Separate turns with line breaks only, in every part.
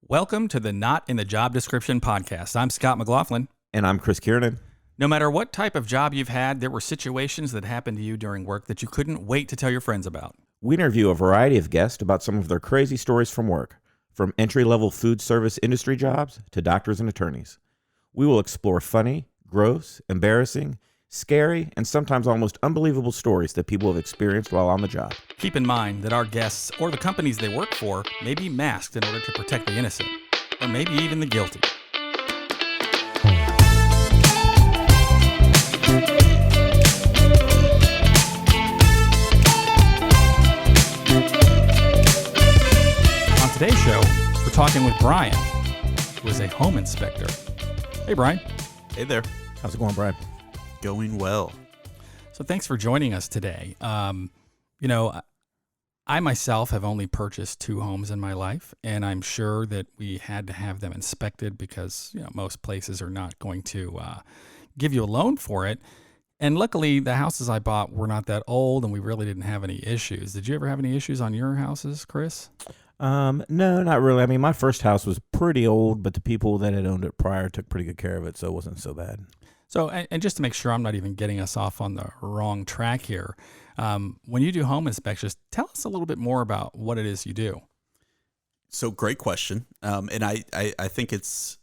Welcome to the Not in the Job Description podcast. I'm Scott McLaughlin.
And I'm Chris Kiernan.
No matter what type of job you've had, there were situations that happened to you during work that you couldn't wait to tell your friends about.
We interview a variety of guests about some of their crazy stories from work, from entry-level food service industry jobs to doctors and attorneys. We will explore funny, gross, embarrassing, scary, and sometimes almost unbelievable stories that people have experienced while on the job.
Keep in mind that our guests or the companies they work for may be masked in order to protect the innocent, or maybe even the guilty. On today's show, we're talking with Brian, who is a home inspector. Hey, Brian.
Hey there.
How's it going, Brian?
Going well.
So thanks for joining us today. I myself have only purchased 2 homes in my life, and I'm sure that we had to have them inspected because most places are not going to give you a loan for it. And luckily, the houses I bought were not that old, and we really didn't have any issues. Did you ever have any issues on your houses, Chris?
No, not really. I mean, my first house was pretty old, but the people that had owned it prior took pretty good care of it, so it wasn't so bad.
So, and just to make sure I'm not even getting us off on the wrong track here, when you do home inspections, tell us a little bit more about what it is you do.
So great question. And I think it's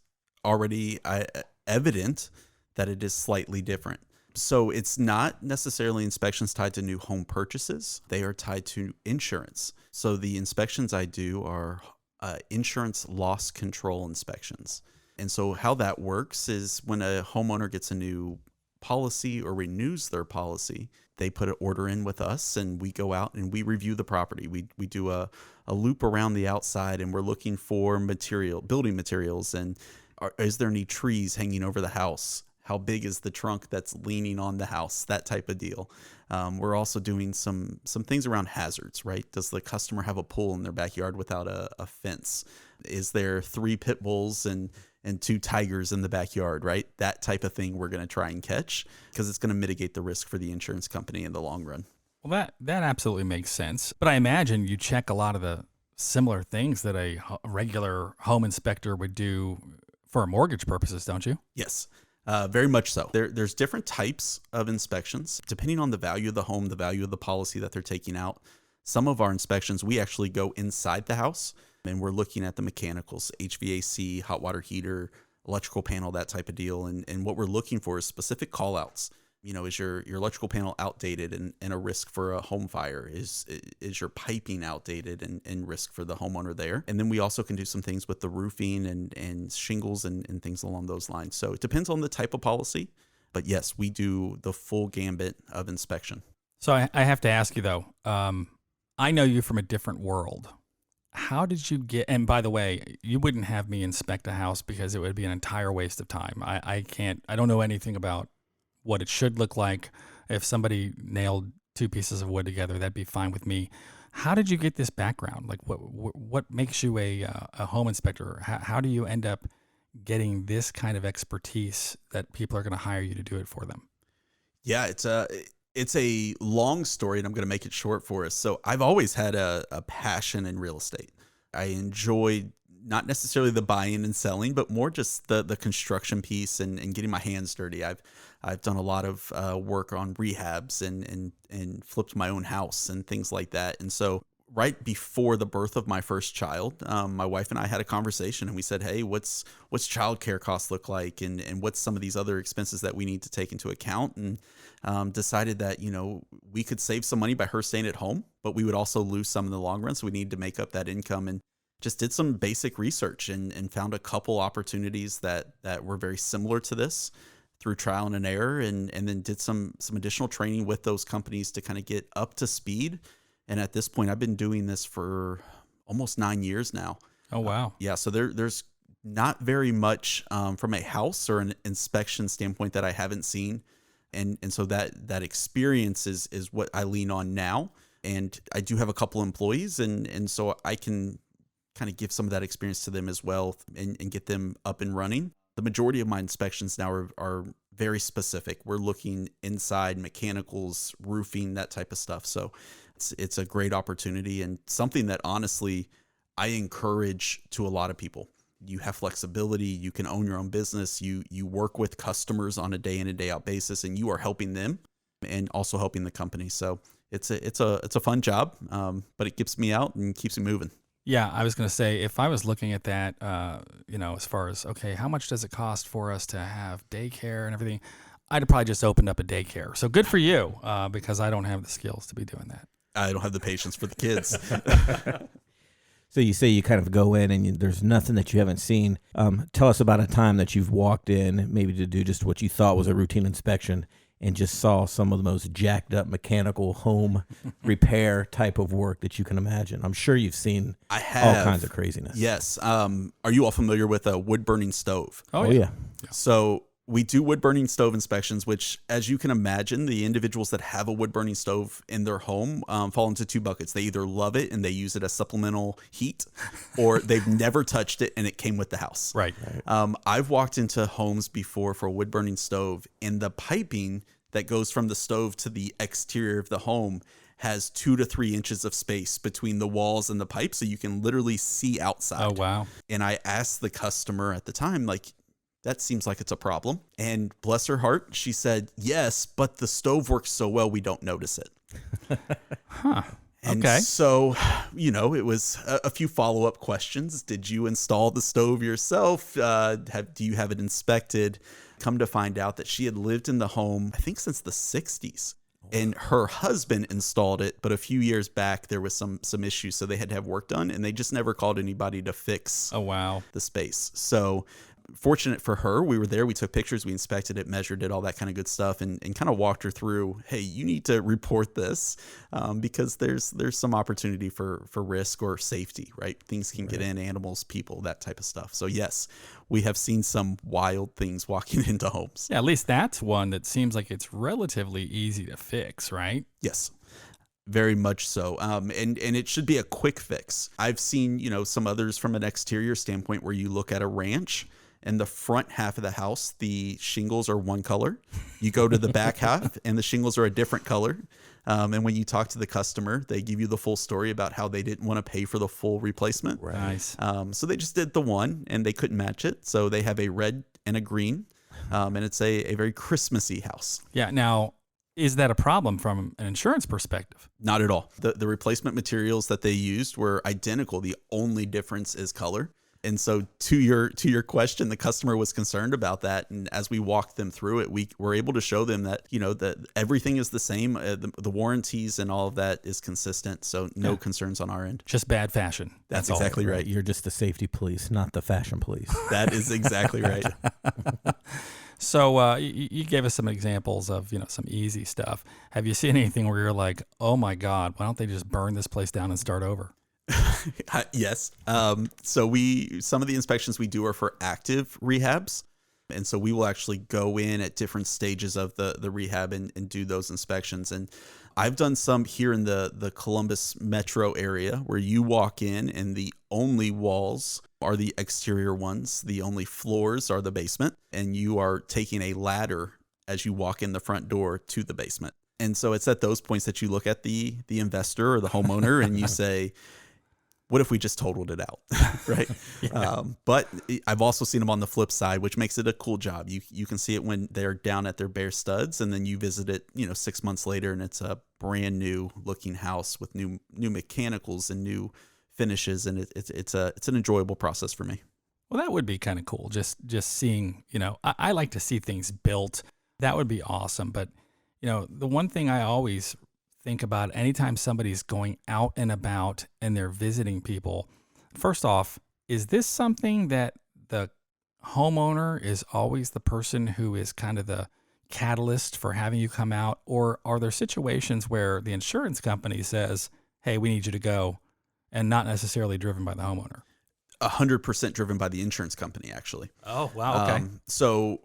already evident that it is slightly different. So it's not necessarily inspections tied to new home purchases. They are tied to insurance. So the inspections I do are insurance loss control inspections. And so how that works is when a homeowner gets a new policy or renews their policy, they put an order in with us and we go out and we review the property. We do a loop around the outside and we're looking for building materials. And is there any trees hanging over the house? How big is the trunk that's leaning on the house? That type of deal. We're also doing some things around hazards, right? Does the customer have a pool in their backyard without a fence? Is there 3 pit bulls and 2 tigers in the backyard, right? That type of thing we're going to try and catch because it's going to mitigate the risk for the insurance company in the long run.
Well, that absolutely makes sense. But I imagine you check a lot of the similar things that a regular home inspector would do for mortgage purposes, don't you?
Yes. Very much so. There's different types of inspections depending on the value of the home, the value of the policy that they're taking out. Some of our inspections, we actually go inside the house and we're looking at the mechanicals, HVAC, hot water heater, electrical panel, that type of deal. And what we're looking for is specific call outs. Is your electrical panel outdated and a risk for a home fire? Is your piping outdated and risk for the homeowner there? And then we also can do some things with the roofing and shingles and things along those lines. So it depends on the type of policy. But yes, we do the full gambit of inspection.
So I have to ask you, though, I know you from a different world. How did you get, and by the way, you wouldn't have me inspect a house because it would be an entire waste of time. I don't know anything about what it should look like. If somebody nailed 2 pieces of wood together, that'd be fine with me. How did you get this background? Like what makes you a home inspector? How do you end up getting this kind of expertise that people are going to hire you to do it for them?
Yeah, it's a long story and I'm going to make it short for us. So I've always had a passion in real estate. I enjoy not necessarily the buying and selling, but more just the construction piece and getting my hands dirty. I've done a lot of work on rehabs and flipped my own house and things like that. And so right before the birth of my first child, my wife and I had a conversation and we said, hey, what's childcare costs look like and what's some of these other expenses that we need to take into account, and decided that, we could save some money by her staying at home, but we would also lose some in the long run. So we need to make up that income, and just did some basic research and found a couple opportunities that were very similar to this through trial and error, and then did some additional training with those companies to kind of get up to speed. And at this point, I've been doing this for almost 9 years now.
Oh, wow.
Yeah. So there's not very much from a house or an inspection standpoint that I haven't seen. And so that experience is what I lean on now. And I do have a couple employees, and so I can kind of give some of that experience to them as well and get them up and running. The majority of my inspections now are very specific. We're looking inside, mechanicals, roofing, that type of stuff. So it's a great opportunity and something that honestly I encourage to a lot of people. You have flexibility. You can own your own business. You work with customers on a day in and day out basis, and you are helping them and also helping the company. So it's a fun job, but it keeps me out and keeps me moving.
Yeah, I was going to say, if I was looking at that, as far as, okay, how much does it cost for us to have daycare and everything? I'd have probably just opened up a daycare. So good for you, because I don't have the skills to be doing that.
I don't have the patience for the kids.
So you say you kind of go in and there's nothing that you haven't seen. Tell us about a time that you've walked in maybe to do just what you thought was a routine inspection and just saw some of the most jacked up mechanical home repair type of work that you can imagine. I'm sure you've seen
I have
all kinds of craziness.
Yes. Are you all familiar with a wood burning stove?
Oh yeah.
So we do wood burning stove inspections, which, as you can imagine, the individuals that have a wood burning stove in their home fall into two buckets. They either love it and they use it as supplemental heat, or they've never touched it and it came with the house.
Right.
I've walked into homes before for a wood burning stove, and the piping that goes from the stove to the exterior of the home has 2 to 3 inches of space between the walls and the pipe, so you can literally see outside.
Oh, wow.
And I asked the customer at the time, like, that seems like it's a problem. And bless her heart, she said, yes, but the stove works so well, we don't notice it.
Huh.
And
Okay.
so, it was a few follow-up questions. Did you install the stove yourself? Do you have it inspected? Come to find out that she had lived in the home, I think, since the 60s. And her husband installed it, but a few years back there was some issues, so they had to have work done, and they just never called anybody to fix
Oh, wow.
the space. So fortunate for her, we were there, we took pictures, we inspected it, measured it, all that kind of good stuff, and kind of walked her through, hey, you need to report this because there's some opportunity for risk or safety, right? Things can get in, animals, people, that type of stuff. So yes, we have seen some wild things walking into homes.
Yeah, at least that's one that seems like it's relatively easy to fix, right?
Yes. Very much so. And it should be a quick fix. I've seen, some others from an exterior standpoint where you look at a ranch and the front half of the house, the shingles are one color. You go to the back half and the shingles are a different color. And when you talk to the customer, they give you the full story about how they didn't want to pay for the full replacement.
Right.
Nice.
So they just did the one and they couldn't match it. So they have a red and a green. And it's a very Christmassy house.
Yeah. Now, is that a problem from an insurance perspective?
Not at all. The replacement materials that they used were identical. The only difference is color. And so to your question, the customer was concerned about that. And as we walked them through it, we were able to show them that, that everything is the same. The warranties and all of that is consistent. So no concerns on our end.
Just bad fashion.
That's
all.
exactly right.
You're just the safety police, not the fashion police.
That is exactly right.
So you gave us some examples of, some easy stuff. Have you seen anything where you're like, oh my God, why don't they just burn this place down and start over?
Yes. So some of the inspections we do are for active rehabs. And so we will actually go in at different stages of the rehab and do those inspections. And I've done some here in the Columbus metro area where you walk in and the only walls are the exterior ones. The only floors are the basement. And you are taking a ladder as you walk in the front door to the basement. And so it's at those points that you look at the investor or the homeowner and you say, what if we just totaled it out, right?
Yeah.
But I've also seen them on the flip side, which makes it a cool job. You can see it when they're down at their bare studs, and then you visit it, 6 months later, and it's a brand new looking house with new mechanicals and new finishes, and it's an enjoyable process for me.
Well, that would be kind of cool. Just seeing, I like to see things built. That would be awesome. But, the one thing I always think about anytime somebody's going out and about and they're visiting people, first off, is this something that the homeowner is always the person who is kind of the catalyst for having you come out? Or are there situations where the insurance company says, hey, we need you to go, and not necessarily driven by the homeowner?
100% driven by the insurance company, actually.
Oh, wow. Okay.
So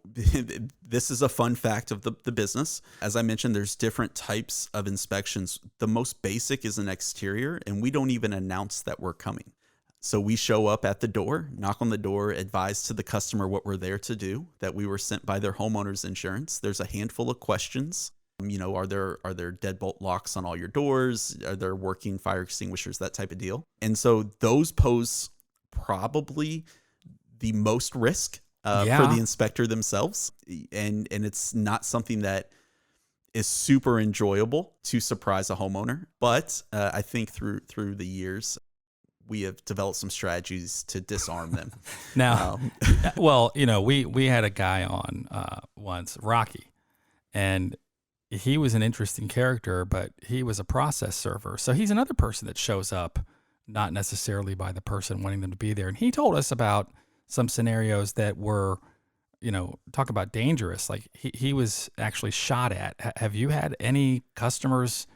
this is a fun fact of the business. As I mentioned, there's different types of inspections. The most basic is an exterior, and we don't even announce that we're coming. So we show up at the door, knock on the door, advise to the customer what we're there to do, that we were sent by their homeowner's insurance. There's a handful of questions Are there deadbolt locks on all your doors? Are there working fire extinguishers? That type of deal. And so those pose probably the most risk for the inspector themselves, and it's not something that is super enjoyable to surprise a homeowner. But I think through the years, we have developed some strategies to disarm them.
Now, well, we had a guy on once, Rocky, and he was an interesting character, but he was a process server. So he's another person that shows up, not necessarily by the person wanting them to be there. And he told us about some scenarios that were, talk about dangerous. Like he was actually shot at. Have you had any customers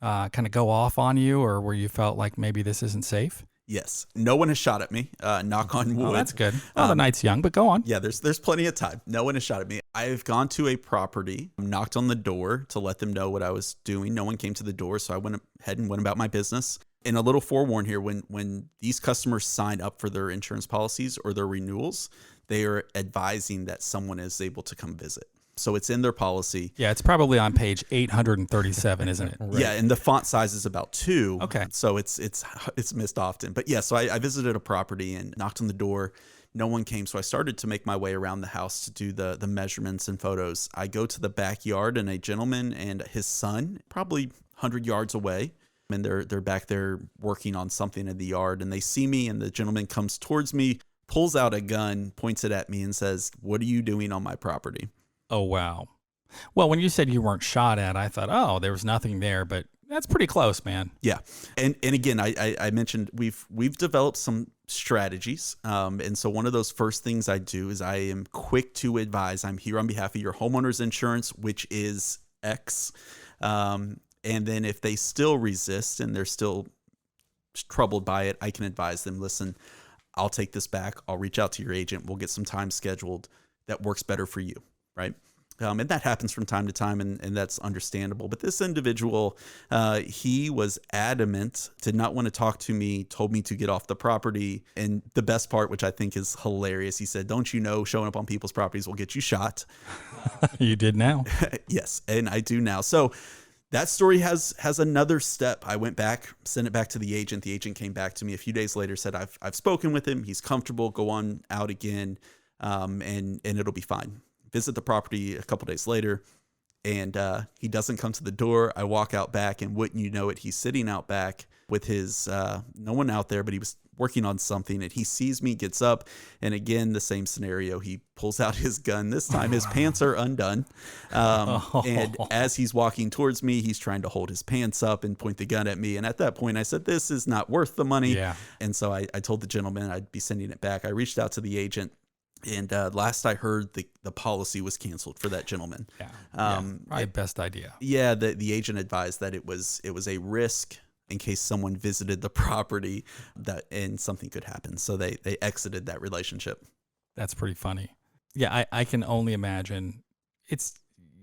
kind of go off on you, or where you felt like maybe this isn't safe?
Yes. No one has shot at me. Knock on wood.
Oh, that's good. Well, the night's young, but go on.
Yeah, there's plenty of time. No one has shot at me. I've gone to a property, knocked on the door to let them know what I was doing. No one came to the door, so I went ahead and went about my business. And a little forewarn here, when these customers sign up for their insurance policies or their renewals, they are advising that someone is able to come visit. So it's in their policy.
Yeah, it's probably on page 837, isn't it?
Right. Yeah, and the font size is about 2.
Okay.
So it's missed often. But yeah, so I visited a property and knocked on the door. No one came, so I started to make my way around the house to do the measurements and photos. I go to the backyard, and a gentleman and his son, probably 100 yards away, and they're back there working on something in the yard, and they see me, and the gentleman comes towards me, pulls out a gun, points it at me, and says, "What are you doing on my property?"
Oh, wow. Well, when you said you weren't shot at, I thought, oh, there was nothing there, but that's pretty close, man.
Yeah. And again, I mentioned we've developed some strategies. And so one of those first things I do is I am quick to advise, I'm here on behalf of your homeowner's insurance, which is X. And then if they still resist and they're still troubled by it, I can advise them, listen, I'll take this back. I'll reach out to your agent. We'll get some time scheduled that works better for you. Right. And that happens from time to time, and that's understandable. But this individual, he was adamant, did not want to talk to me, told me to get off the property. And the best part, which I think is hilarious, he said, "Don't you know showing up on people's properties will get you shot?"
You did now?
Yes, and I do now. So that story has another step. I went back, sent it back to the agent. The agent came back to me a few days later, said, I've spoken with him. He's comfortable. Go on out again, and it'll be fine. Visit the property a couple days later, and he doesn't come to the door. I walk out back, and wouldn't you know it, he's sitting out back with his no one out there, but he was working on something, and he sees me, gets up, and again, the same scenario. He pulls out his gun. This time his pants are undone, and as he's walking towards me, he's trying to hold his pants up and point the gun at me. And at that point, I said, "This is not worth the money."
Yeah.
And so I told the gentleman I'd be sending it back. I reached out to the agent. And last I heard, the policy was canceled for that gentleman.
Yeah, probably best idea.
Yeah, the agent advised that it was a risk in case someone visited the property and something could happen. So they exited that relationship.
That's pretty funny. Yeah, I can only imagine.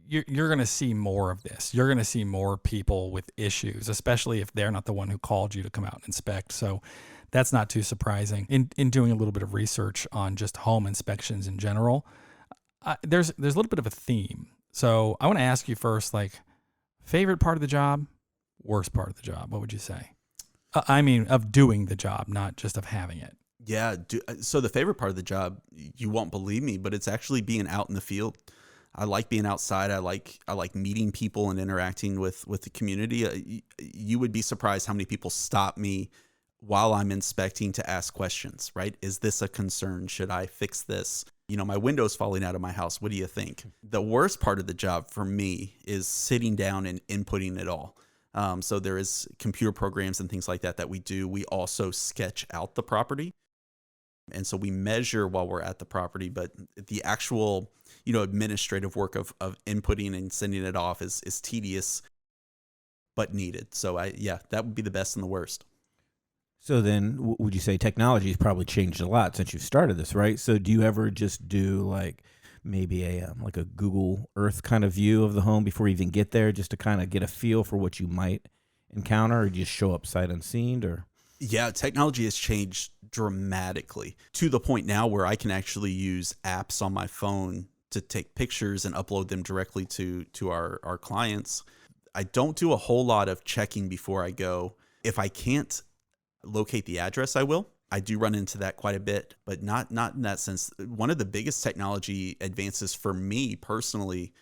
You're going to see more of this. You're going to see more people with issues, especially if they're not the one who called you to come out and inspect. So that's not too surprising. In doing a little bit of research on just home inspections in general, there's a little bit of a theme. So I want to ask you first, like, favorite part of the job, worst part of the job. What would you say? I mean, of doing the job, not just of having it.
Yeah. So the favorite part of the job, you won't believe me, but it's actually being out in the field. I like being outside. I like meeting people and interacting with the community. You would be surprised how many people stop me while I'm inspecting to ask questions, right? Is this a concern? Should I fix this? My window's falling out of my house. What do you think? The worst part of the job for me is sitting down and inputting it all. So there is computer programs and things like that we do. We also sketch out the property. And so we measure while we're at the property, but the actual, administrative work of inputting and sending it off is tedious, but needed. So that would be the best and the worst.
So then would you say technology has probably changed a lot since you've started this, right? So do you ever just do like maybe a Google Earth kind of view of the home before you even get there, just to kind of get a feel for what you might encounter, or do you just show up sight unseen? Or
yeah, technology has changed dramatically to the point now where I can actually use apps on my phone to take pictures and upload them directly to our clients. I don't do a whole lot of checking before I go. If I can't locate the address, I will. I do run into that quite a bit, but not in that sense. One of the biggest technology advances for me personally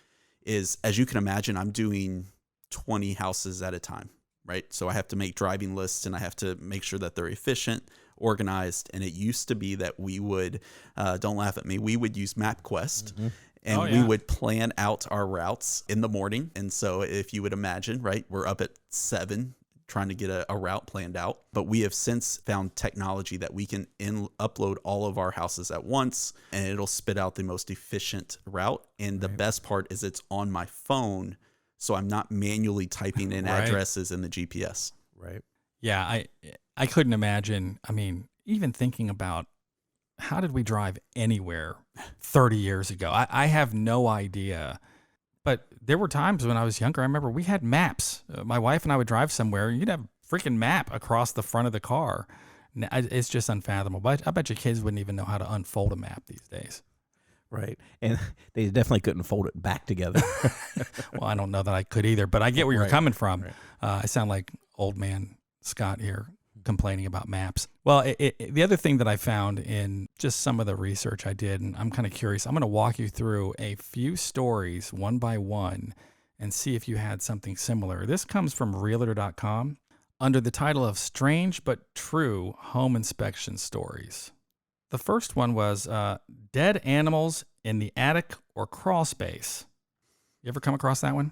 is, as you can imagine, I'm doing 20 houses at a time, right? So I have to make driving lists and I have to make sure that they're efficient, organized. And it used to be that we would, don't laugh at me, we would use MapQuest. Mm-hmm. And we would plan out our routes in the morning. And so if you would imagine, right, we're up at 7 trying to get a route planned out. But we have since found technology that we can upload all of our houses at once, and it'll spit out the most efficient route. And the best part is it's on my phone, so I'm not manually typing in addresses in the GPS.
Right.
Yeah, I couldn't imagine. I mean, even thinking about how did we drive anywhere 30 years ago? I have no idea. But there were times when I was younger, I remember we had maps. My wife and I would drive somewhere, and you'd have a freaking map across the front of the car. It's just unfathomable. I bet your kids wouldn't even know how to unfold a map these days.
Right. And they definitely couldn't fold it back together.
Well, I don't know that I could either, but I get where you're coming from.
Right.
I sound like old man Scott here complaining about maps. Well, the other thing that I found in just some of the research I did, and I'm kind of curious, I'm going to walk you through a few stories one by one and see if you had something similar. This comes from Realtor.com under the title of Strange But True Home Inspection Stories. The first one was dead animals in the attic or crawl space. You ever come across that one?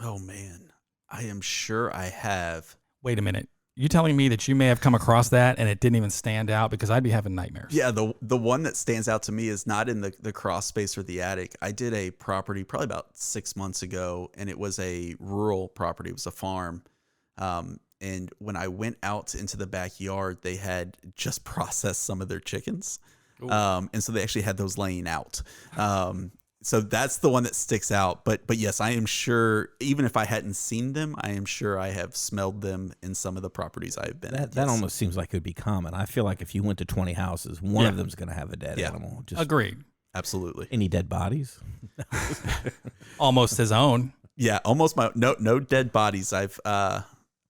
Oh, man. I am sure I have.
Wait a minute. You telling me that you may have come across that and it didn't even stand out? Because I'd be having nightmares.
Yeah, the one that stands out to me is not in the crawl space or the attic. I did a property probably about 6 months ago, and it was a rural property. It was a farm. And when I went out into the backyard, they had just processed some of their chickens. And so they actually had those laying out. So that's the one that sticks out. But yes, I am sure, even if I hadn't seen them, I am sure I have smelled them in some of the properties I've been at.
That almost seems like it would be common. I feel like if you went to 20 houses, one of them's going to have a dead animal.
Agreed.
Absolutely.
Any dead bodies?
Almost his own.
Yeah, almost no dead bodies.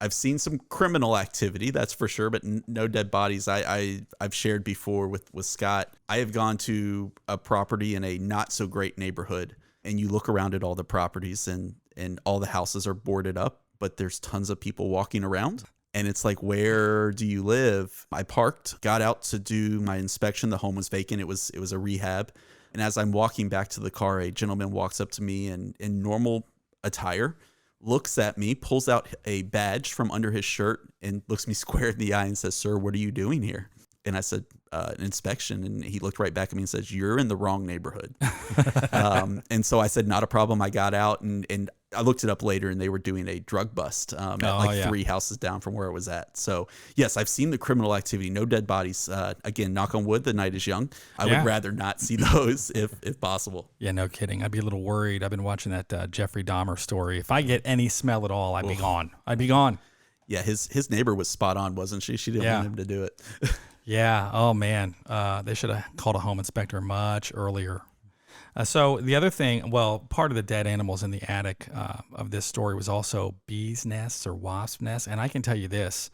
I've seen some criminal activity, that's for sure, but no dead bodies. I've shared before with Scott. I have gone to a property in a not so great neighborhood, and you look around at all the properties and all the houses are boarded up, but there's tons of people walking around. And it's like, where do you live? I parked, got out to do my inspection. The home was vacant. It was a rehab. And as I'm walking back to the car, a gentleman walks up to me in normal attire, looks at me, pulls out a badge from under his shirt and looks me square in the eye and says, "Sir, what are you doing here?" And I said, "An inspection." And he looked right back at me and says, "You're in the wrong neighborhood." And so I said, "Not a problem." I got out and I looked it up later, and they were doing a drug bust at 3 houses down from where it was at. So yes, I've seen the criminal activity. No dead bodies. Again, knock on wood, the night is young. I would rather not see those if possible.
Yeah, no kidding. I'd be a little worried. I've been watching that Jeffrey Dahmer story. If I get any smell at all, I'd be gone. I'd be gone.
Yeah, his neighbor was spot on, wasn't she? She didn't want him to do it.
Yeah. Oh, man. They should have called a home inspector much earlier. So the other thing, well, part of the dead animals in the attic of this story was also bees' nests or wasp nests. And I can tell you this,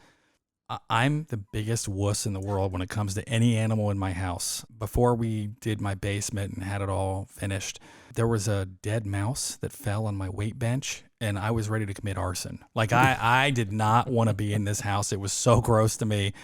I'm the biggest wuss in the world when it comes to any animal in my house. Before we did my basement and had it all finished, there was a dead mouse that fell on my weight bench, and I was ready to commit arson. Like I did not want to be in this house. It was so gross to me.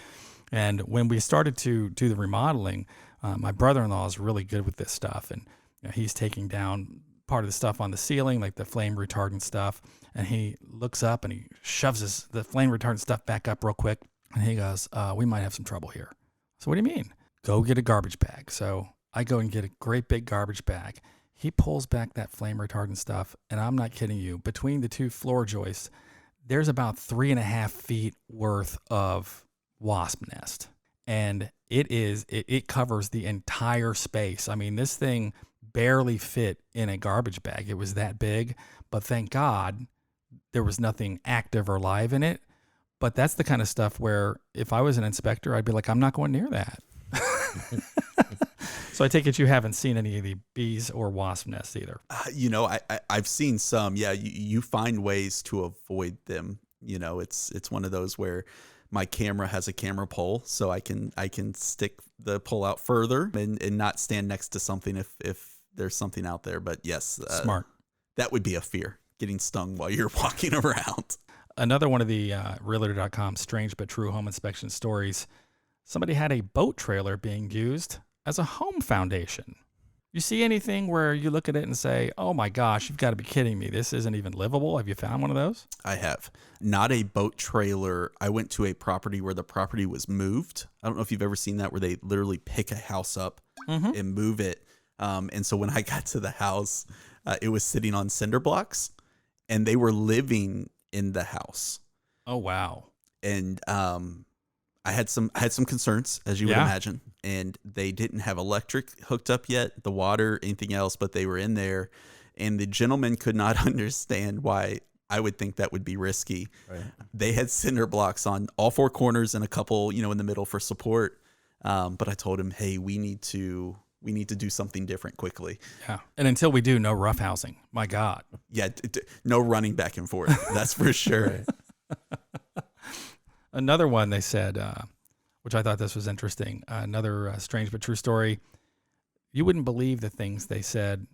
And when we started to do the remodeling, my brother-in-law is really good with this stuff. And he's taking down part of the stuff on the ceiling, like the flame retardant stuff. And he looks up and he shoves the flame retardant stuff back up real quick. And he goes, "We might have some trouble here." So what do you mean? Go get a garbage bag. So I go and get a great big garbage bag. He pulls back that flame retardant stuff. And I'm not kidding you. Between the 2 floor joists, there's about 3.5 feet worth of wasp nest. And it covers the entire space. I mean, this thing barely fit in a garbage bag. It was that big, but thank God there was nothing active or live in it. But that's the kind of stuff where if I was an inspector, I'd be like, I'm not going near that. So I take it you haven't seen any of the bees or wasp nests either.
I've seen some. Yeah, you find ways to avoid them. It's one of those where my camera has a camera pole, so I can stick the pole out further and not stand next to something if there's something out there. But yes,
Smart.
that would be a fear, getting stung while you're walking around.
Another one of the Realtor.com strange but true home inspection stories. Somebody had a boat trailer being used as a home foundation. You see anything where you look at it and say, oh my gosh, you've got to be kidding me. This isn't even livable. Have you found one of those?
I have. Not a boat trailer. I went to a property where the property was moved. I don't know if you've ever seen that, where they literally pick a house up and move it. And so when I got to the house, it was sitting on cinder blocks, and they were living in the house.
Oh, wow.
And I had some concerns, as you would imagine, and they didn't have electric hooked up yet, the water, anything else, but they were in there. And the gentleman could not understand why I would think that would be risky. Right. They had cinder blocks on all four corners and a couple, in the middle for support. But I told him, hey, we need to do something different quickly.
Yeah. And until we do, no rough housing. My God.
Yeah. No running back and forth. That's for sure.
Another one they said, which I thought this was interesting, another strange but true story. You wouldn't believe the things they said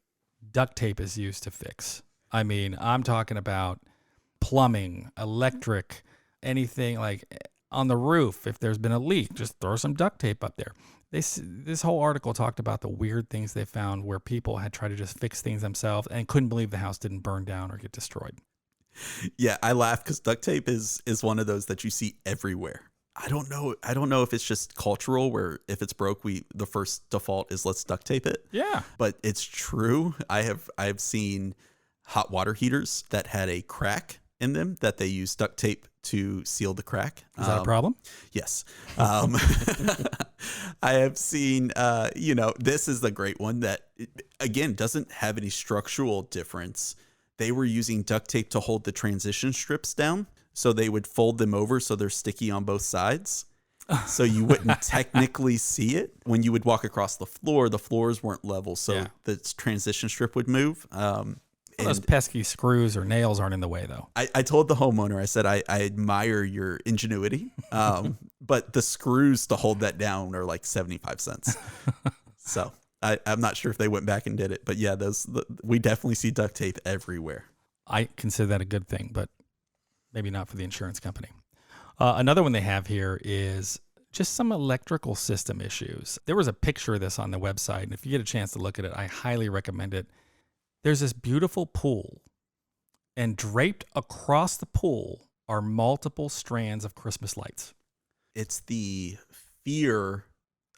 duct tape is used to fix. I mean, I'm talking about plumbing, electric, anything like on the roof. If there's been a leak, just throw some duct tape up there. This whole article talked about the weird things they found where people had tried to just fix things themselves and couldn't believe the house didn't burn down or get destroyed.
Yeah, I laugh because duct tape is one of those that you see everywhere. I don't know if it's just cultural, where if it's broke, the first default is let's duct tape it.
Yeah,
but it's true. I have seen hot water heaters that had a crack in them that they use duct tape to seal the crack.
Is that a problem?
Yes. I have seen, this is the great one that, again, doesn't have any structural difference. They were using duct tape to hold the transition strips down. So they would fold them over so they're sticky on both sides. So you wouldn't technically see it. When you would walk across the floors weren't level. So the transition strip would move.
Those pesky screws or nails aren't in the way, though.
I told the homeowner, I said, I admire your ingenuity. But the screws to hold that down are like 75 cents. So I'm not sure if they went back and did it. But yeah, we definitely see duct tape everywhere.
I consider that a good thing, but maybe not for the insurance company. Another one they have here is just some electrical system issues. There was a picture of this on the website, and if you get a chance to look at it, I highly recommend it. There's this beautiful pool, and draped across the pool are multiple strands of Christmas lights.
It's the fear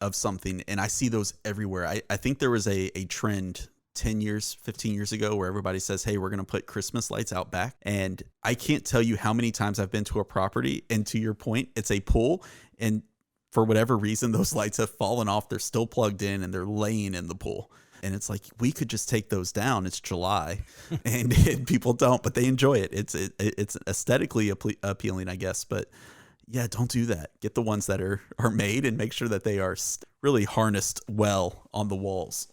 of something, and I see those everywhere. I think there was a trend 10 years, 15 years ago where everybody says, hey, we're going to put Christmas lights out back. And I can't tell you how many times I've been to a property, and to your point, it's a pool, and for whatever reason, those lights have fallen off. They're still plugged in and they're laying in the pool. And it's like, we could just take those down. It's July and people don't, but they enjoy it. It's aesthetically appealing, I guess. But yeah, don't do that. Get the ones that are made and make sure that they are really harnessed well on the walls.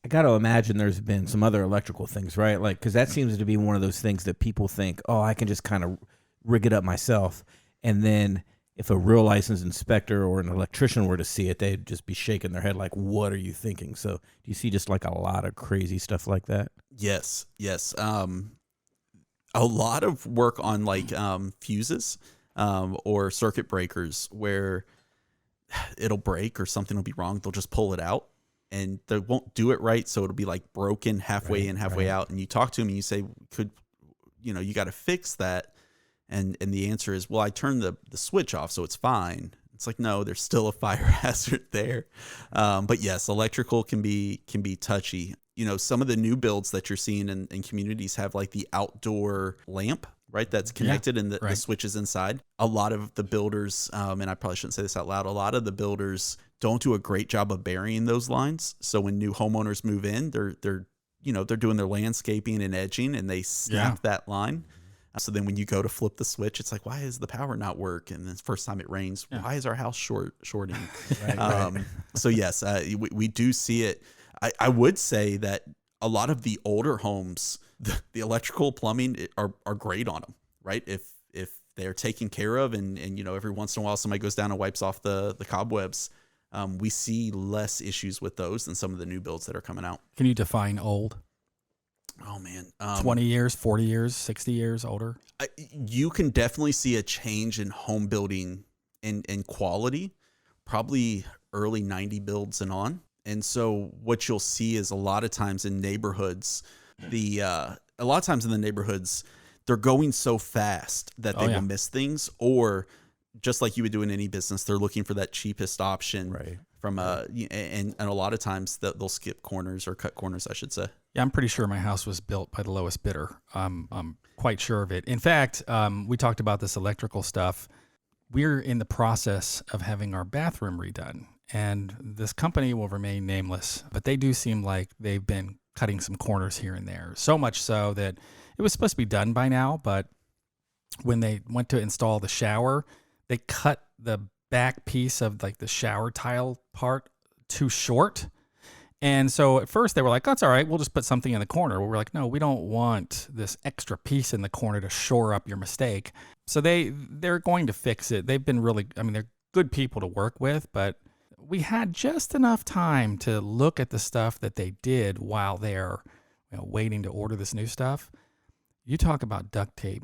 I got to imagine there's been some other electrical things, right? Like, because that seems to be one of those things that people think, oh, I can just kind of rig it up myself. And then if a real licensed inspector or an electrician were to see it, they'd just be shaking their head like, what are you thinking? So do you see just like a lot of crazy stuff like that?
Yes. A lot of work on like fuses or circuit breakers where it'll break or something will be wrong. They'll just pull it out and they won't do it right. So it'll be like broken halfway in, halfway out. And you talk to them and you say, you got to fix that. And the answer is, well, I turned the switch off, so it's fine. It's like, no, there's still a fire hazard there. But yes, electrical can be touchy. Some of the new builds that you're seeing in communities have like the outdoor lamp, right? That's connected and the switch is inside. A lot of the builders, and I probably shouldn't say this out loud, a lot of the builders don't do a great job of burying those lines. So when new homeowners move in, they're doing their landscaping and edging and they snap that line. So then when you go to flip the switch, it's like, why is the power not work? And then the first time it rains, why is our house shorting?
Right.
So yes, we do see it. I would say that a lot of the older homes, the electrical plumbing are great on them, right? If they're taken care of and every once in a while somebody goes down and wipes off the cobwebs, we see less issues with those than some of the new builds that are coming out.
Can you define old?
Oh man,
20 years, 40 years, 60 years older?
You can definitely see a change in home building and quality, probably early 90 builds and on. And so what you'll see is a lot of times in neighborhoods, they're going so fast that they will miss things, or just like you would do in any business, they're looking for that cheapest option from and a lot of times they'll skip corners or cut corners, I should say.
Yeah, I'm pretty sure my house was built by the lowest bidder. I'm quite sure of it. In fact, we talked about this electrical stuff. We're in the process of having our bathroom redone, and this company will remain nameless, but they do seem like they've been cutting some corners here and there. So much so that it was supposed to be done by now, but when they went to install the shower, they cut the back piece of like the shower tile part too short. And so at first they were like, that's all right, we'll just put something in the corner. Well, we're like, no, we don't want this extra piece in the corner to shore up your mistake. So they're going to fix it. They've been they're good people to work with, but we had just enough time to look at the stuff that they did while they're waiting to order this new stuff. You talk about duct tape.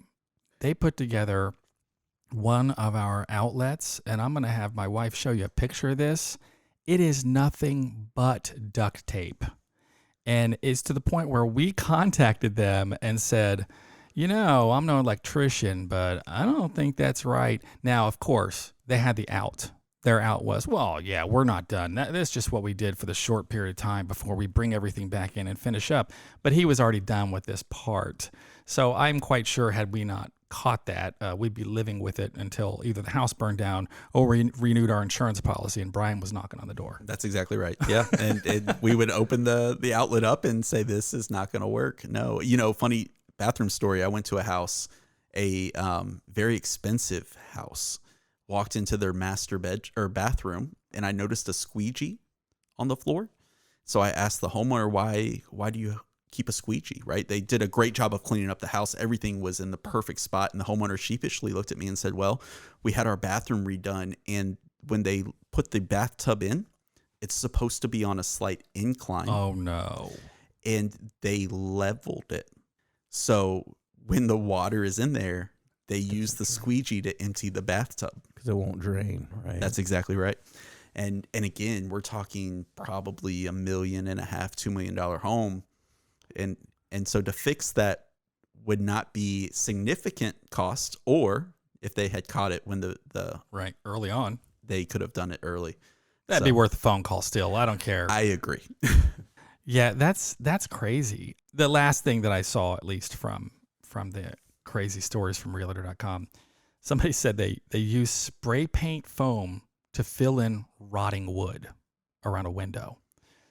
They put together one of our outlets, and I'm going to have my wife show you a picture of this. It is nothing but duct tape. And it's to the point where we contacted them and said, I'm no electrician, but I don't think that's right. Now, of course, they had the out. Their out was, well, yeah, we're not done. That's just what we did for the short period of time before we bring everything back in and finish up. But he was already done with this part. So I'm quite sure had we not caught that, we'd be living with it until either the house burned down or we renewed our insurance policy and Brian was knocking on the door.
That's exactly right. Yeah. and we would open the outlet up and say, this is not going to work. No, funny bathroom story. I went to a house, a very expensive house, walked into their master bathroom, and I noticed a squeegee on the floor. So I asked the homeowner, why do you keep a squeegee, right? They did a great job of cleaning up the house. Everything was in the perfect spot. And the homeowner sheepishly looked at me and said, well, we had our bathroom redone. And when they put the bathtub in, it's supposed to be on a slight incline.
Oh, no.
And they leveled it. So when the water is in there, they use the squeegee to empty the bathtub.
Because it won't drain, right?
That's exactly right. And again, we're talking probably $1.5 million, $2 million home. And so to fix that would not be significant cost, or if they had caught it when the
right early on,
they could have done it early.
That'd be worth a phone call still. I don't care.
I agree.
Yeah, that's crazy. The last thing that I saw, at least from the crazy stories from realtor.com, somebody said they use spray paint foam to fill in rotting wood around a window.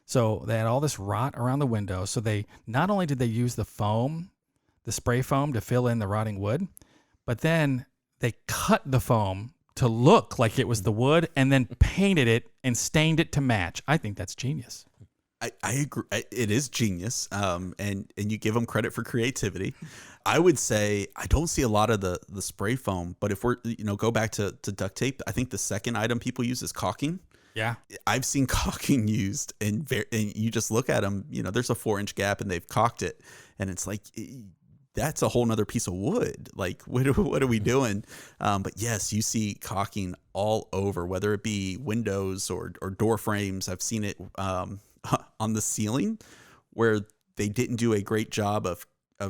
So they had all this rot around the window. So they not only did they use the spray foam to fill in the rotting wood, but then they cut the foam to look like it was the wood and then painted it and stained it to match. I think that's genius.
I agree. It is genius. And you give them credit for creativity. I would say I don't see a lot of the spray foam, but if we're, go back to duct tape, I think the second item people use is caulking.
Yeah.
I've seen caulking used and you just look at them, there's a 4-inch gap and they've caulked it. And it's like, that's a whole nother piece of wood. Like, what are we doing? But yes, you see caulking all over, whether it be windows or door frames. I've seen it on the ceiling where they didn't do a great job of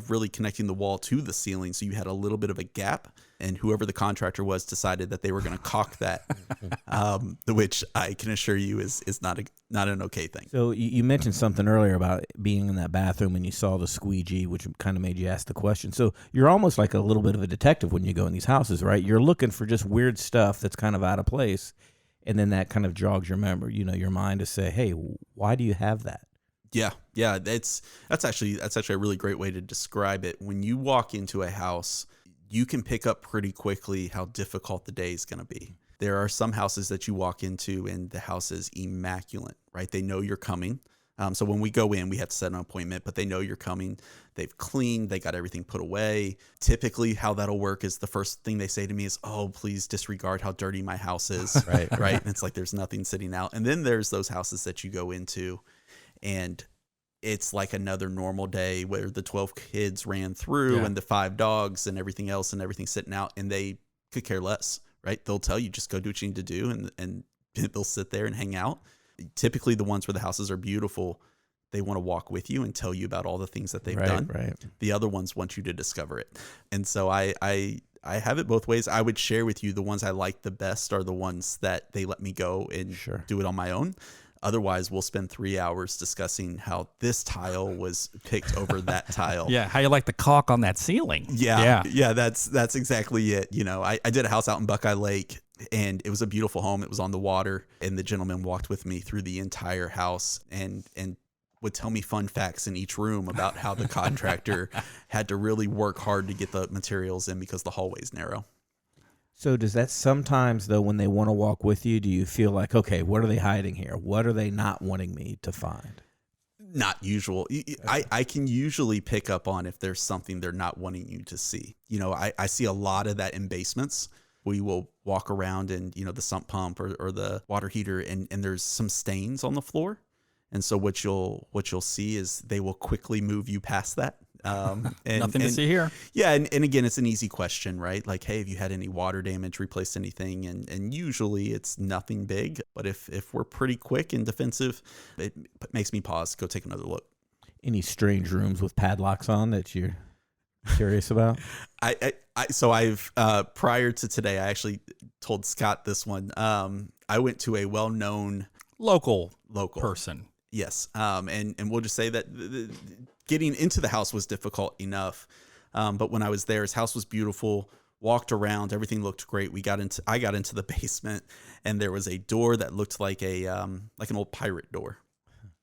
really connecting the wall to the ceiling. So you had a little bit of a gap, and whoever the contractor was decided that they were going to caulk that, which I can assure you is not an okay thing.
So you mentioned something earlier about being in that bathroom and you saw the squeegee, which kind of made you ask the question. So you're almost like a little bit of a detective when you go in these houses, right? You're looking for just weird stuff that's kind of out of place. And then that kind of jogs your your mind to say, hey, why do you have that?
Yeah. That's actually a really great way to describe it. When you walk into a house, you can pick up pretty quickly how difficult the day is going to be. There are some houses that you walk into and the house is immaculate, right? They know you're coming. So when we go in, we have to set an appointment, but they know you're coming. They've cleaned, they got everything put away. Typically how that'll work is the first thing they say to me is, oh, please disregard how dirty my house is. Right. And it's like, there's nothing sitting out. And then there's those houses that you go into and it's like another normal day where the 12 kids ran through and the 5 dogs and everything else and everything sitting out, and they could care less, right? They'll tell you, just go do what you need to do. And they'll sit there and hang out. Typically the ones where the houses are beautiful, they want to walk with you and tell you about all the things that they've done. Right. The other ones want you to discover it. And so I have it both ways. I would share with you the ones I like the best are the ones that they let me go and do it on my own. Otherwise, we'll spend 3 hours discussing how this tile was picked over that tile.
Yeah, how you like the caulk on that ceiling.
Yeah, that's exactly it. You know, I did a house out in Buckeye Lake, and it was a beautiful home. It was on the water, and the gentleman walked with me through the entire house and would tell me fun facts in each room about how the contractor had to really work hard to get the materials in because the hallway's narrow.
So does that sometimes, though, when they want to walk with you, do you feel like, okay, what are they hiding here? What are they not wanting me to find?
Not usual. I can usually pick up on if there's something they're not wanting you to see. You know, I see a lot of that in basements. We will walk around and, you know, the sump pump or the water heater and there's some stains on the floor. And so what you'll see is they will quickly move you past that.
And nothing to see here.
Yeah. And again, it's an easy question, right? Like, hey, have you had any water damage, replaced anything? And usually it's nothing big. But if we're pretty quick and defensive, it makes me pause, go take another look.
Any strange rooms with padlocks on that you're curious about?
So I've prior to today, I actually told Scott this one. I went to a well-known
local person.
Yes. And we'll just say that getting into the house was difficult enough. But when I was there, his house was beautiful, walked around, everything looked great. I got into the basement and there was a door that looked like an old pirate door.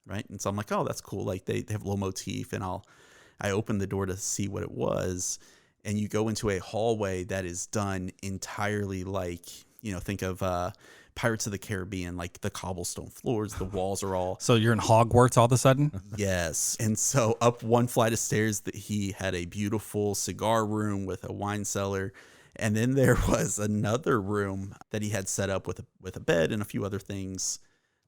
Right. And so I'm like, oh, that's cool. Like they have a little motif, and I opened the door to see what it was. And you go into a hallway that is done entirely like, you know, think of Pirates of the Caribbean, like the cobblestone floors, the walls are all.
So you're in Hogwarts all of a sudden?
Yes. And so up one flight of stairs, he had a beautiful cigar room with a wine cellar. And then there was another room that he had set up with a bed and a few other things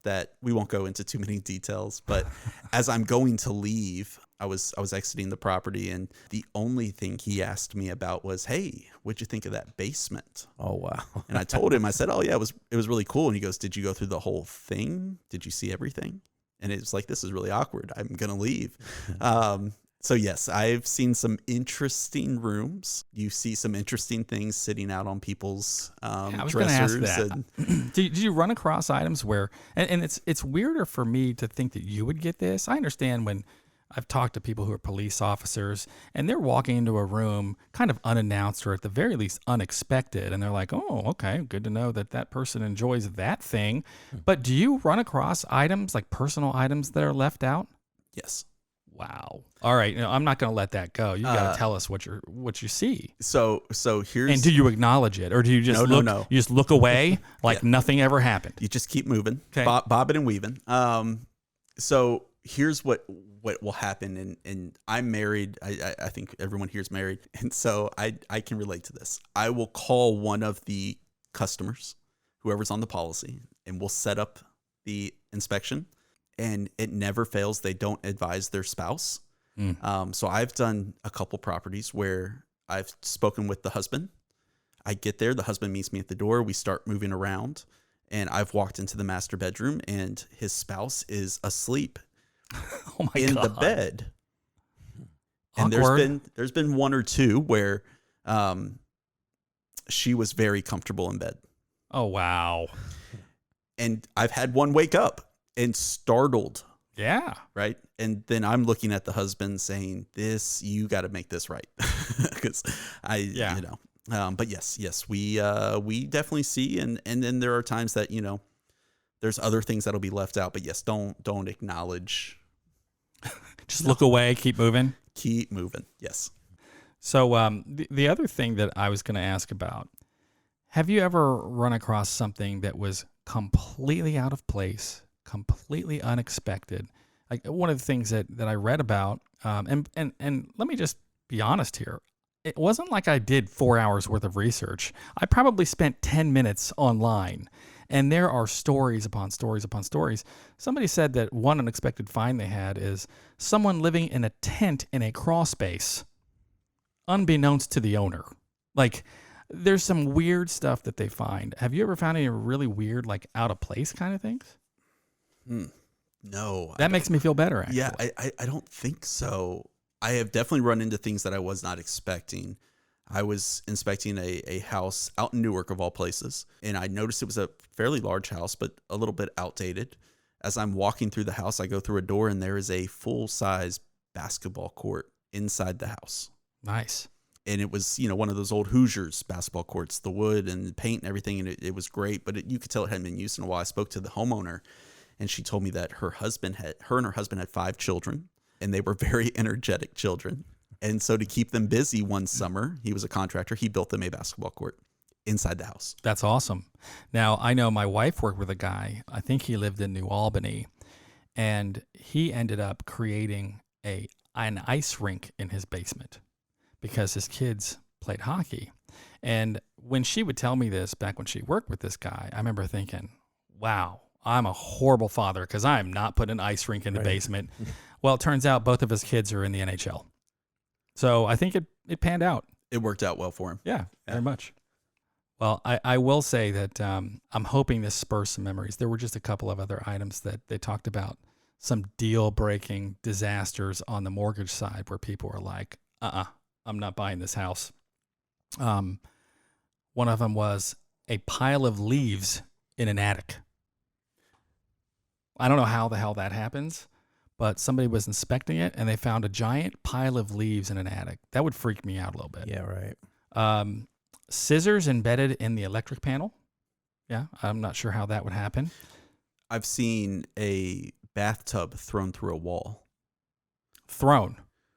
that we won't go into too many details. But as I'm going to leave, I was exiting the property, and the only thing he asked me about was, hey, what'd you think of that basement?
Oh, wow.
And I told him, I said, oh yeah, it was really cool. And he goes, did you go through the whole thing? Did you see everything? And it was like, this is really awkward. I'm going to leave. So yes, I've seen some interesting rooms. You see some interesting things sitting out on people's
I was
dressers.
Going to ask that. Did you run across items where, and it's weirder for me to think that you would get this. I understand when I've talked to people who are police officers and they're walking into a room kind of unannounced or at the very least unexpected. And they're like, oh, okay, good to know that person enjoys that thing. But do you run across items like personal items that are left out?
Yes.
Wow. All right. I'm not going to let that go. You got to tell us what you see.
So here's.
And do you acknowledge it, or do you just look? No. You just look away like nothing ever happened.
You just keep moving,
okay.
Bobbing and weaving. So here's what will happen. And I'm married. I think everyone here is married, and so I can relate to this. I will call one of the customers, whoever's on the policy, and we'll set up the inspection. And it never fails. They don't advise their spouse. So I've done a couple properties where I've spoken with the husband. I get there. The husband meets me at the door. We start moving around. And I've walked into the master bedroom, and his spouse is asleep in the bed. And
Awkward.
there's been one or two where she was very comfortable in bed.
Oh, wow.
And I've had one wake up and startled.
Yeah.
Right. And then I'm looking at the husband saying, you got to make this right. Because but yes, we definitely see. And then there are times that, there's other things that'll be left out, but yes, don't acknowledge.
Just look away, keep moving.
Keep moving. Yes.
So the other thing that I was going to ask about, have you ever run across something that was completely out of place, completely unexpected? Like one of the things that I read about, and let me just be honest here. It wasn't like I did 4 hours worth of research. I probably spent 10 minutes online, and there are stories upon stories upon stories. Somebody said that one unexpected find they had is someone living in a tent in a crawl space, unbeknownst to the owner. Like, there's some weird stuff that they find. Have you ever found any really weird, like out of place kind of things?
No.
That makes me feel better, actually.
Yeah, I don't think so. I have definitely run into things that I was not expecting. I was inspecting a house out in Newark, of all places, and I noticed it was a fairly large house, but a little bit outdated. As I'm walking through the house, I go through a door, and there is a full-size basketball court inside the house.
Nice.
And it was, one of those old Hoosiers basketball courts, the wood and paint and everything, and it was great, but you could tell it hadn't been used in a while. I spoke to the homeowner, and she told me that her and her husband had 5 children, and they were very energetic children. And so to keep them busy one summer, he was a contractor, he built them a basketball court inside the house.
That's awesome. Now, I know my wife worked with a guy, I think he lived in New Albany, and he ended up creating an ice rink in his basement because his kids played hockey. And when she would tell me this back when she worked with this guy, I remember thinking, wow, I'm a horrible father because I am not putting an ice rink in the basement. Well, it turns out both of his kids are in the NHL. So I think it panned out.
It worked out well for him.
Yeah, very much. Well, I will say that I'm hoping this spurs some memories. There were just a couple of other items that they talked about, some deal-breaking disasters on the mortgage side where people were like, I'm not buying this house. One of them was a pile of leaves in an attic. I don't know how the hell that happens, but somebody was inspecting it and they found a giant pile of leaves in an attic. That would freak me out a little bit.
Yeah, right.
Scissors embedded in the electric panel. Yeah, I'm not sure how that would happen.
I've seen a bathtub thrown through a wall.
Thrown.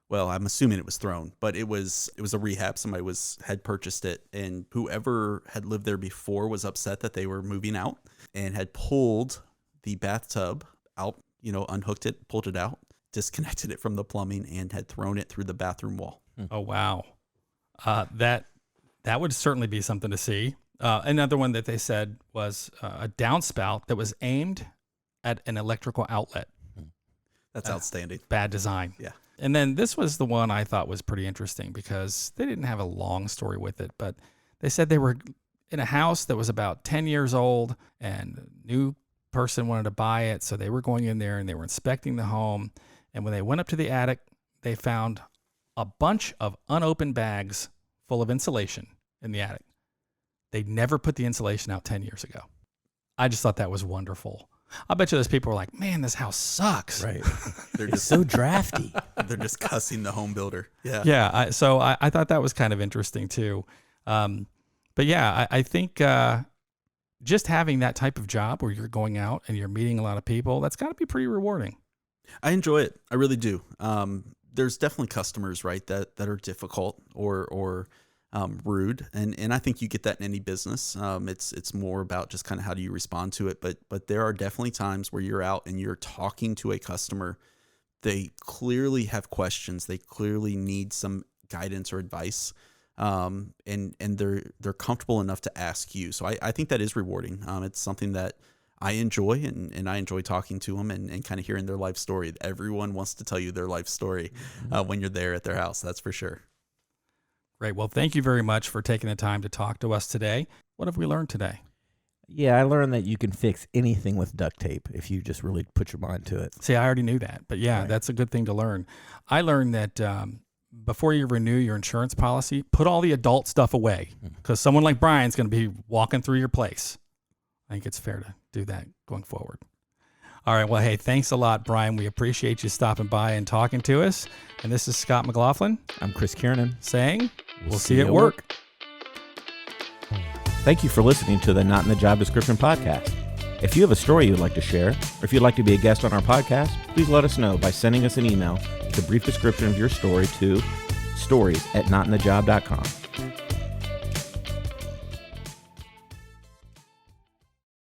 Well, I'm assuming it was thrown, but it was a rehab. Somebody had purchased it, and whoever had lived there before was upset that they were moving out and had pulled the bathtub out, unhooked it, pulled it out, disconnected it from the plumbing, and had thrown it through the bathroom wall.
Oh, wow. That would certainly be something to see. Another one that they said was a downspout that was aimed at an electrical outlet.
That's outstanding.
Bad design.
Yeah.
And then this was the one I thought was pretty interesting because they didn't have a long story with it, but they said they were in a house that was about 10 years old and a new person wanted to buy it. So they were going in there and they were inspecting the home. And when they went up to the attic, they found a bunch of unopened bags full of insulation in the attic. They never put the insulation out 10 years ago. I just thought that was wonderful. I bet you those people were like, man, this house sucks.
Right.
They're
It's so drafty.
They're just cussing the home builder. Yeah.
Yeah. So I thought that was kind of interesting too. But yeah, I think just having that type of job where you're going out and you're meeting a lot of people, that's got to be pretty rewarding.
I enjoy it. I really do. There's definitely customers, right, that are difficult or rude, and I think you get that in any business. It's more about just kind of how do you respond to it. But there are definitely times where you're out and you're talking to a customer. They clearly have questions. They clearly need some guidance or advice, and they're comfortable enough to ask you. So I think that is rewarding. It's something that I enjoy, and I enjoy talking to them and kind of hearing their life story. Everyone wants to tell you their life story when you're there at their house. That's for sure.
Great. Well, thank you very much for taking the time to talk to us today. What have we learned today?
Yeah, I learned that you can fix anything with duct tape if you just really put your mind to it.
See, I already knew that, but yeah,
Right.
That's a good thing to learn. I learned that before you renew your insurance policy, put all the adult stuff away because someone like Brian's going to be walking through your place. I think it's fair to do that going forward. All right. Well, hey, thanks a lot, Brian. We appreciate you stopping by and talking to us. And this is Scott McLaughlin
I'm Chris Kiernan.
saying, we'll see you at work.
Thank you for listening to the Not in the Job Description podcast. If you have a story you'd like to share, or if you'd like to be a guest on our podcast, please let us know by sending us an email with a brief description of your story to stories@notinthejob.com.